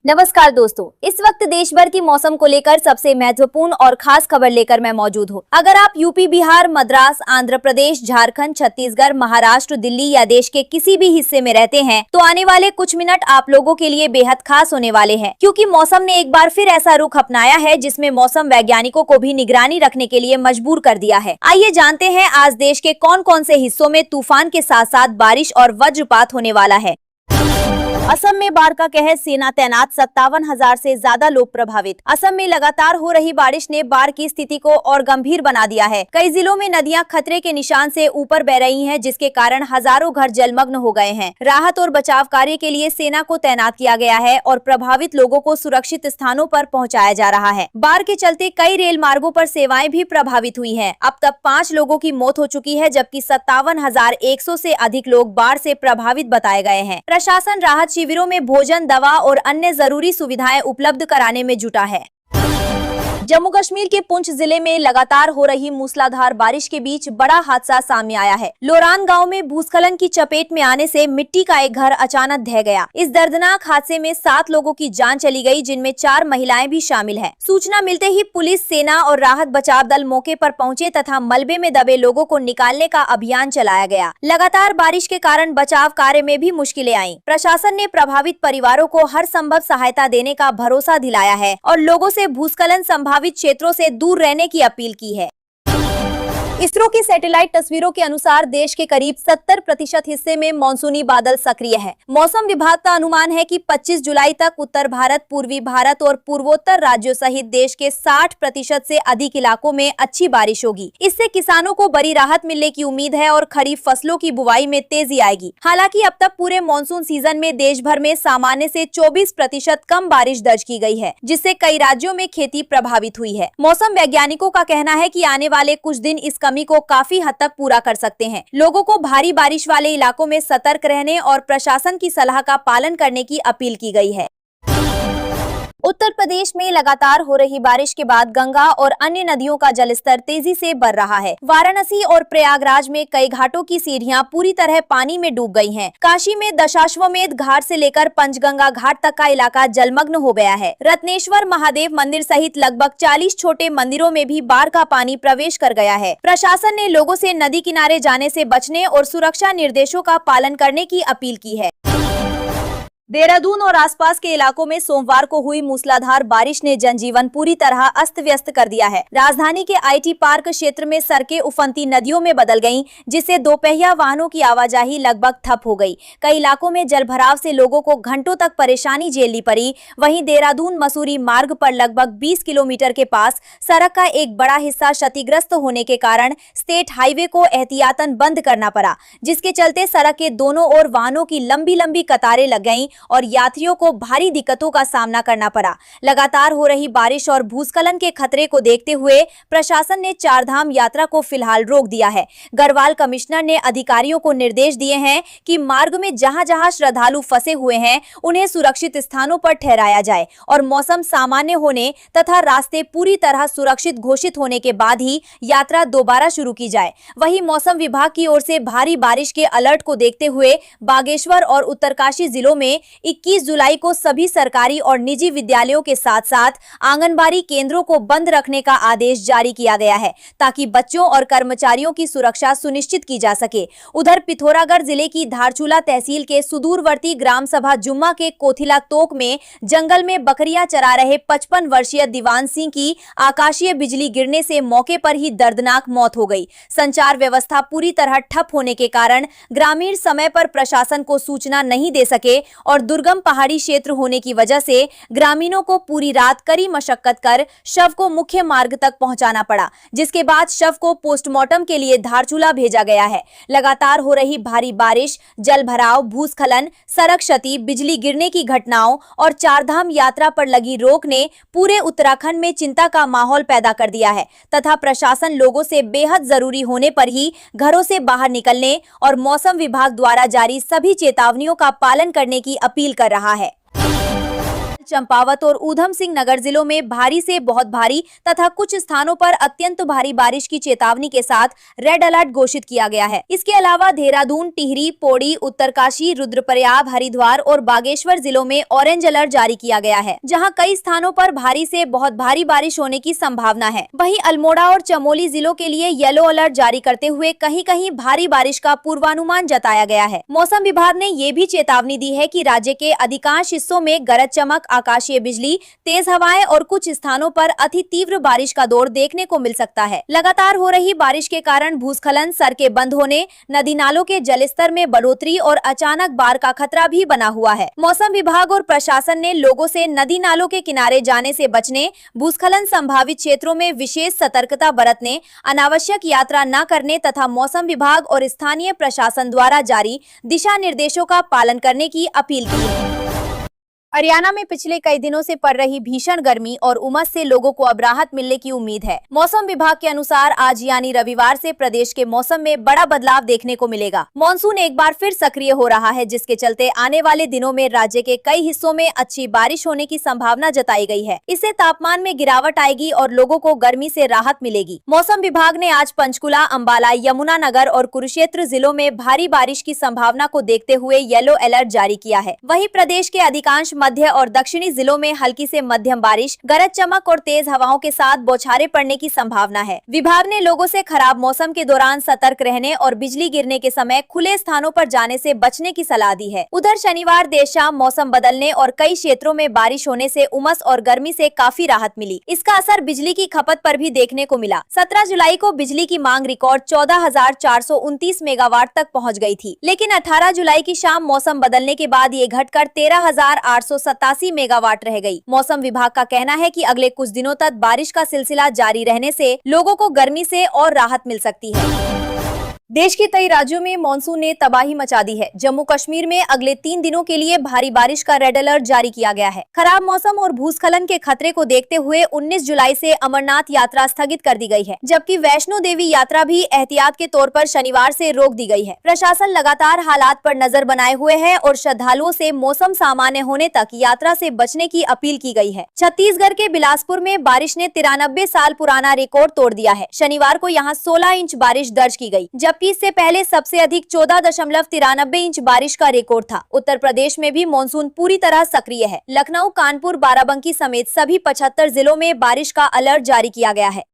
नमस्कार दोस्तों, इस वक्त देश भर की मौसम को लेकर सबसे महत्वपूर्ण और खास खबर लेकर मैं मौजूद हूँ। अगर आप यूपी, बिहार, मद्रास, आंध्र प्रदेश, झारखंड, छत्तीसगढ़, महाराष्ट्र, दिल्ली या देश के किसी भी हिस्से में रहते हैं तो आने वाले कुछ मिनट आप लोगों के लिए बेहद खास होने वाले हैं, क्योंकि मौसम ने एक बार फिर ऐसा रुख अपनाया है जिसमें मौसम वैज्ञानिकों को भी निगरानी रखने के लिए मजबूर कर दिया है। आइए जानते हैं आज देश के कौन कौन से हिस्सों में तूफान के साथ साथ बारिश और वज्रपात होने वाला है। असम में बाढ़ का कहर, सेना तैनात, 57,000 से ज्यादा लोग प्रभावित। असम में लगातार हो रही बारिश ने बाढ़ की स्थिति को और गंभीर बना दिया है। कई जिलों में नदियां खतरे के निशान से ऊपर बह रही हैं, जिसके कारण हजारों घर जलमग्न हो गए हैं। राहत और बचाव कार्य के लिए सेना को तैनात किया गया है और प्रभावित लोगों को सुरक्षित स्थानों पर पहुंचाया जा रहा है। बाढ़ के चलते कई रेल मार्गों पर सेवाएं भी प्रभावित हुई हैं। अब तक 5 लोगों की मौत हो चुकी है, जबकि 57,100 से अधिक लोग बाढ़ से प्रभावित बताए गए हैं। प्रशासन राहत शिविरों में भोजन, दवा और अन्य जरूरी सुविधाएं उपलब्ध कराने में जुटा है। जम्मू कश्मीर के पुंछ जिले में लगातार हो रही मूसलाधार बारिश के बीच बड़ा हादसा सामने आया है। लोरान गांव में भूस्खलन की चपेट में आने से मिट्टी का एक घर अचानक ढह गया। इस दर्दनाक हादसे में 7 लोगों की जान चली गई, जिनमें 4 महिलाएं भी शामिल हैं। सूचना मिलते ही पुलिस, सेना और राहत बचाव दल मौके पर पहुंचे तथा मलबे में दबे लोगों को निकालने का अभियान चलाया गया। लगातार बारिश के कारण बचाव कार्य में भी मुश्किलें आईं। प्रशासन ने प्रभावित परिवारों को हर संभव सहायता देने का भरोसा दिलाया है और लोगों से भूस्खलन संभावित क्षेत्रों से दूर रहने की अपील की है। इसरो की सैटेलाइट तस्वीरों के अनुसार देश के करीब 70% हिस्से में मानसूनी बादल सक्रिय है। मौसम विभाग का अनुमान है कि 25 जुलाई तक उत्तर भारत, पूर्वी भारत और पूर्वोत्तर राज्यों सहित देश के 60% से अधिक इलाकों में अच्छी बारिश होगी। इससे किसानों को बड़ी राहत मिलने की उम्मीद है और खरीफ फसलों की बुवाई में तेजी आएगी। हालांकि अब तक पूरे मानसून सीजन में देश भर में सामान्य से 24% कम बारिश दर्ज की गई है, जिससे कई राज्यों में खेती प्रभावित हुई है। मौसम वैज्ञानिकों का कहना है कि आने वाले कुछ दिन इस कमी को काफी हद तक पूरा कर सकते हैं। लोगों को भारी बारिश वाले इलाकों में सतर्क रहने और प्रशासन की सलाह का पालन करने की अपील की गई है। उत्तर प्रदेश में लगातार हो रही बारिश के बाद गंगा और अन्य नदियों का जलस्तर तेजी से बढ़ रहा है। वाराणसी और प्रयागराज में कई घाटों की सीढ़ियां पूरी तरह पानी में डूब गई हैं। काशी में दशाश्वमेध घाट से लेकर पंचगंगा घाट तक का इलाका जलमग्न हो गया है। रत्नेश्वर महादेव मंदिर सहित लगभग 40 छोटे मंदिरों में भी बाढ़ का पानी प्रवेश कर गया है। प्रशासन ने लोगों से नदी किनारे जाने से बचने और सुरक्षा निर्देशों का पालन करने की अपील की है। देहरादून और आसपास के इलाकों में सोमवार को हुई मूसलाधार बारिश ने जनजीवन पूरी तरह अस्त व्यस्त कर दिया है। राजधानी के आईटी पार्क क्षेत्र में सड़कें उफनती नदियों में बदल गईं, जिससे दोपहिया वाहनों की आवाजाही लगभग ठप हो गई। कई इलाकों में जलभराव से लोगों को घंटों तक परेशानी झेलनी पड़ी। वहीं देहरादून मसूरी मार्ग पर लगभग 20 किलोमीटर के पास सड़क का एक बड़ा हिस्सा क्षतिग्रस्त होने के कारण स्टेट हाईवे को एहतियातन बंद करना पड़ा, जिसके चलते सड़क के दोनों ओर वाहनों की लंबी लंबी कतारें लग गईं और यात्रियों को भारी दिक्कतों का सामना करना पड़ा। लगातार हो रही बारिश और भूस्खलन के खतरे को देखते हुए प्रशासन ने 4 धाम यात्रा को फिलहाल रोक दिया है। गढ़वाल कमिश्नर ने अधिकारियों को निर्देश दिए हैं कि मार्ग में जहां जहां श्रद्धालु फंसे हुए हैं उन्हें सुरक्षित स्थानों पर ठहराया जाए और मौसम सामान्य होने तथा रास्ते पूरी तरह सुरक्षित घोषित होने के बाद ही यात्रा दोबारा शुरू की जाए। वहीं मौसम विभाग की ओर से भारी बारिश के अलर्ट को देखते हुए बागेश्वर और उत्तरकाशी जिलों में 21 जुलाई को सभी सरकारी और निजी विद्यालयों के साथ साथ आंगनबाड़ी केंद्रों को बंद रखने का आदेश जारी किया गया है, ताकि बच्चों और कर्मचारियों की सुरक्षा सुनिश्चित की जा सके। उधर पिथौरागढ़ जिले की धारचूला तहसील के सुदूरवर्ती ग्राम सभा जुम्मा के कोथिला तोक में जंगल में बकरियां चरा रहे 55 वर्षीय दीवान सिंह की आकाशीय बिजली गिरने से मौके पर ही दर्दनाक मौत हो गई। संचार व्यवस्था पूरी तरह ठप होने के कारण ग्रामीण समय पर प्रशासन को सूचना नहीं दे सके और दुर्गम पहाड़ी क्षेत्र होने की वजह से ग्रामीणों को पूरी रात कड़ी मशक्कत कर शव को मुख्य मार्ग तक पहुंचाना पड़ा, जिसके बाद शव को पोस्टमार्टम के लिए धारचूला भेजा गया है। लगातार हो रही भारी बारिश, जलभराव, भूस्खलन, सड़क क्षति, बिजली गिरने की घटनाओं और 4 धाम यात्रा पर लगी रोक ने पूरे उत्तराखंड में चिंता का माहौल पैदा कर दिया है तथा प्रशासन लोगों से बेहद जरूरी होने पर ही घरों से बाहर निकलने और मौसम विभाग द्वारा जारी सभी चेतावनियों का पालन करने की अपील कर रहा है। चंपावत और ऊधम सिंह नगर जिलों में भारी से बहुत भारी तथा कुछ स्थानों पर अत्यंत भारी बारिश की चेतावनी के साथ रेड अलर्ट घोषित किया गया है। इसके अलावा देहरादून, टिहरी, पौड़ी, उत्तरकाशी, रुद्रप्रयाग, हरिद्वार और बागेश्वर जिलों में ऑरेंज अलर्ट जारी किया गया है, जहां कई स्थानों पर भारी से बहुत भारी बारिश होने की संभावना है। वहीं अल्मोड़ा और चमोली जिलों के लिए येलो अलर्ट जारी करते हुए कहीं कहीं भारी बारिश का पूर्वानुमान जताया गया है। मौसम विभाग ने ये भी चेतावनी दी है कि राज्य के अधिकांश हिस्सों में गरज चमक, आकाशीय बिजली, तेज हवाएं और कुछ स्थानों पर अति तीव्र बारिश का दौर देखने को मिल सकता है। लगातार हो रही बारिश के कारण भूस्खलन, सड़कें बंद होने, नदी नालों के जलस्तर में बढ़ोतरी और अचानक बाढ़ का खतरा भी बना हुआ है। मौसम विभाग और प्रशासन ने लोगों से नदी नालों के किनारे जाने से बचने, भूस्खलन संभावित क्षेत्रों में विशेष सतर्कता बरतने, अनावश्यक यात्रा न करने तथा मौसम विभाग और स्थानीय प्रशासन द्वारा जारी दिशा निर्देशों का पालन करने की अपील की है। हरियाणा में पिछले कई दिनों से पड़ रही भीषण गर्मी और उमस से लोगों को अब राहत मिलने की उम्मीद है। मौसम विभाग के अनुसार आज यानी रविवार से प्रदेश के मौसम में बड़ा बदलाव देखने को मिलेगा। मॉनसून एक बार फिर सक्रिय हो रहा है, जिसके चलते आने वाले दिनों में राज्य के कई हिस्सों में अच्छी बारिश होने की संभावना जताई गई है। इससे तापमान में गिरावट आएगी और लोगों को गर्मी से राहत मिलेगी। मौसम विभाग ने आज पंचकुला, अंबाला, यमुनानगर और कुरुक्षेत्र जिलों में भारी बारिश की संभावना को देखते हुए येलो अलर्ट जारी किया है। वहीं प्रदेश के अधिकांश मध्य और दक्षिणी जिलों में हल्की से मध्यम बारिश, गरज चमक और तेज हवाओं के साथ बौछारें पड़ने की संभावना है। विभाग ने लोगों से खराब मौसम के दौरान सतर्क रहने और बिजली गिरने के समय खुले स्थानों पर जाने से बचने की सलाह दी है। उधर शनिवार देर शाम मौसम बदलने और कई क्षेत्रों में बारिश होने से उमस और गर्मी से काफी राहत मिली। इसका असर बिजली की खपत पर भी देखने को मिला। 17 जुलाई को बिजली की मांग रिकॉर्ड 14,429 मेगावाट तक पहुँच गयी थी, लेकिन 18 जुलाई की शाम मौसम बदलने के बाद ये घटकर 13,887 मेगावाट रह गई। मौसम विभाग का कहना है कि अगले कुछ दिनों तक बारिश का सिलसिला जारी रहने से लोगों को गर्मी से और राहत मिल सकती है। देश के कई राज्यों में मॉनसून ने तबाही मचा दी है। जम्मू कश्मीर में अगले 3 दिनों के लिए भारी बारिश का रेड अलर्ट जारी किया गया है। खराब मौसम और भूस्खलन के खतरे को देखते हुए 19 जुलाई से अमरनाथ यात्रा स्थगित कर दी गई है, जबकि वैष्णो देवी यात्रा भी एहतियात के तौर पर शनिवार से रोक दी गई है। प्रशासन लगातार हालात पर नजर बनाए हुए है और श्रद्धालुओं से मौसम सामान्य होने तक यात्रा से बचने की अपील की गई है। छत्तीसगढ़ के बिलासपुर में बारिश ने 93 साल पुराना रिकॉर्ड तोड़ दिया है। शनिवार को यहाँ 16 इंच बारिश दर्ज की गई, जबकि इससे पहले सबसे अधिक 14.93 इंच बारिश का रिकॉर्ड था। उत्तर प्रदेश में भी मॉनसून पूरी तरह सक्रिय है। लखनऊ, कानपुर, बाराबंकी समेत सभी 75 जिलों में बारिश का अलर्ट जारी किया गया है।